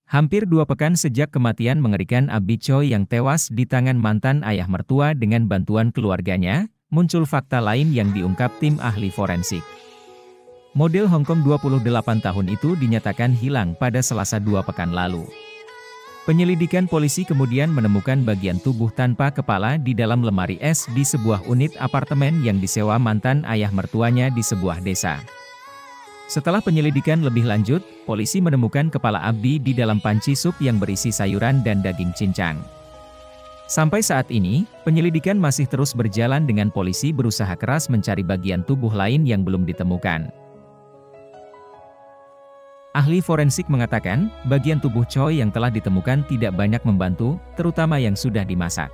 Hampir 2 pekan sejak kematian mengerikan Abdi Choi yang tewas di tangan mantan ayah mertua dengan bantuan keluarganya, muncul fakta lain yang diungkap tim ahli forensik. Model Hong Kong 28 tahun itu dinyatakan hilang pada Selasa 2 pekan lalu. Penyelidikan polisi kemudian menemukan bagian tubuh tanpa kepala di dalam lemari es di sebuah unit apartemen yang disewa mantan ayah mertuanya di sebuah desa. Setelah penyelidikan lebih lanjut, polisi menemukan kepala Abdi di dalam panci sup yang berisi sayuran dan daging cincang. Sampai saat ini, penyelidikan masih terus berjalan dengan polisi berusaha keras mencari bagian tubuh lain yang belum ditemukan. Ahli forensik mengatakan, bagian tubuh Choi yang telah ditemukan tidak banyak membantu, terutama yang sudah dimasak.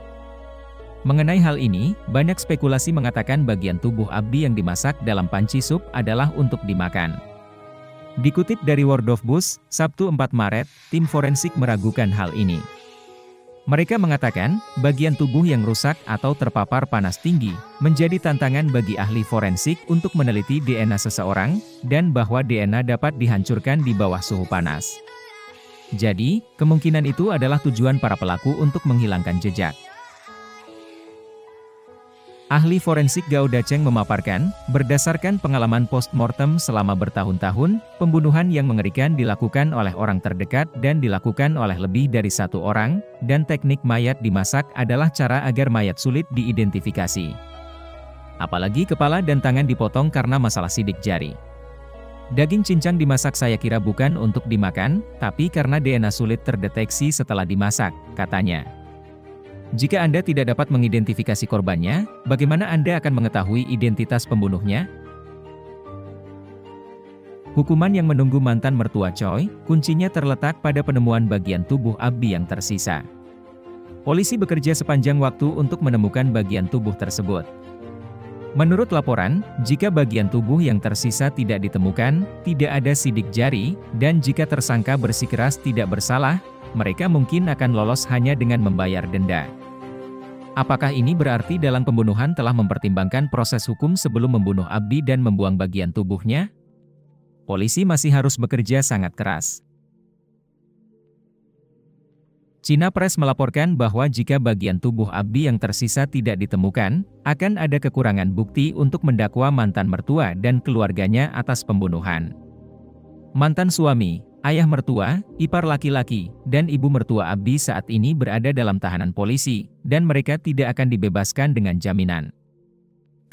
Mengenai hal ini, banyak spekulasi mengatakan bagian tubuh Abdi yang dimasak dalam panci sup adalah untuk dimakan. Dikutip dari World of Bus, Sabtu 4 Maret, tim forensik meragukan hal ini. Mereka mengatakan, bagian tubuh yang rusak atau terpapar panas tinggi, menjadi tantangan bagi ahli forensik untuk meneliti DNA seseorang, dan bahwa DNA dapat dihancurkan di bawah suhu panas. Jadi, kemungkinan itu adalah tujuan para pelaku untuk menghilangkan jejak. Ahli forensik Gao Dacheng memaparkan, berdasarkan pengalaman post-mortem selama bertahun-tahun, pembunuhan yang mengerikan dilakukan oleh orang terdekat dan dilakukan oleh lebih dari satu orang, dan teknik mayat dimasak adalah cara agar mayat sulit diidentifikasi. Apalagi kepala dan tangan dipotong karena masalah sidik jari. Daging cincang dimasak saya kira bukan untuk dimakan, tapi karena DNA sulit terdeteksi setelah dimasak, katanya. Jika Anda tidak dapat mengidentifikasi korbannya, bagaimana Anda akan mengetahui identitas pembunuhnya? Hukuman yang menunggu mantan mertua Choi, kuncinya terletak pada penemuan bagian tubuh Abdi yang tersisa. Polisi bekerja sepanjang waktu untuk menemukan bagian tubuh tersebut. Menurut laporan, jika bagian tubuh yang tersisa tidak ditemukan, tidak ada sidik jari, dan jika tersangka bersikeras tidak bersalah, mereka mungkin akan lolos hanya dengan membayar denda. Apakah ini berarti dalam pembunuhan telah mempertimbangkan proses hukum sebelum membunuh Abdi dan membuang bagian tubuhnya? Polisi masih harus bekerja sangat keras. China Press melaporkan bahwa jika bagian tubuh Abdi yang tersisa tidak ditemukan, akan ada kekurangan bukti untuk mendakwa mantan mertua dan keluarganya atas pembunuhan. Mantan suami, ayah mertua, ipar laki-laki, dan ibu mertua Abdi saat ini berada dalam tahanan polisi, dan mereka tidak akan dibebaskan dengan jaminan.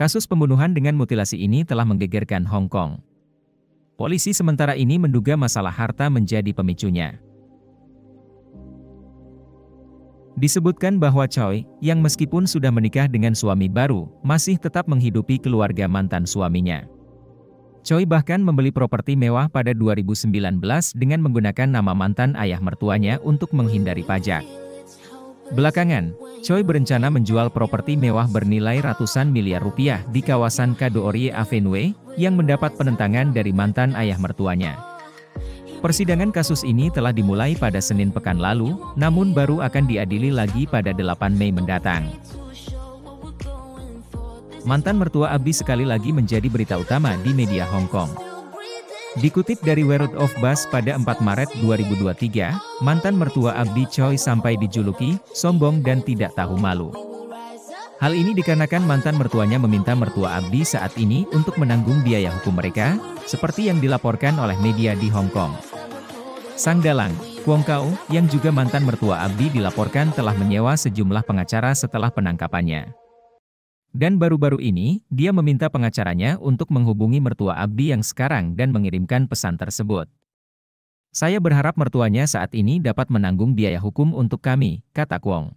Kasus pembunuhan dengan mutilasi ini telah menggegerkan Hong Kong. Polisi sementara ini menduga masalah harta menjadi pemicunya. Disebutkan bahwa Choi, yang meskipun sudah menikah dengan suami baru, masih tetap menghidupi keluarga mantan suaminya. Choi bahkan membeli properti mewah pada 2019 dengan menggunakan nama mantan ayah mertuanya untuk menghindari pajak. Belakangan, Choi berencana menjual properti mewah bernilai ratusan miliar rupiah di kawasan Kado Orie Avenue, yang mendapat penentangan dari mantan ayah mertuanya. Persidangan kasus ini telah dimulai pada Senin pekan lalu, namun baru akan diadili lagi pada 8 Mei mendatang. Mantan mertua Abdi sekali lagi menjadi berita utama di media Hong Kong. Dikutip dari World of Bus pada 4 Maret 2023, mantan mertua Abdi Choi sampai dijuluki sombong dan tidak tahu malu. Hal ini dikarenakan mantan mertuanya meminta mertua Abdi saat ini untuk menanggung biaya hukum mereka, seperti yang dilaporkan oleh media di Hong Kong. Sang dalang, Kwong Kau, yang juga mantan mertua Abdi dilaporkan telah menyewa sejumlah pengacara setelah penangkapannya. Dan baru-baru ini, dia meminta pengacaranya untuk menghubungi mertua Abdi yang sekarang dan mengirimkan pesan tersebut. Saya berharap mertuanya saat ini dapat menanggung biaya hukum untuk kami, kata Kwong.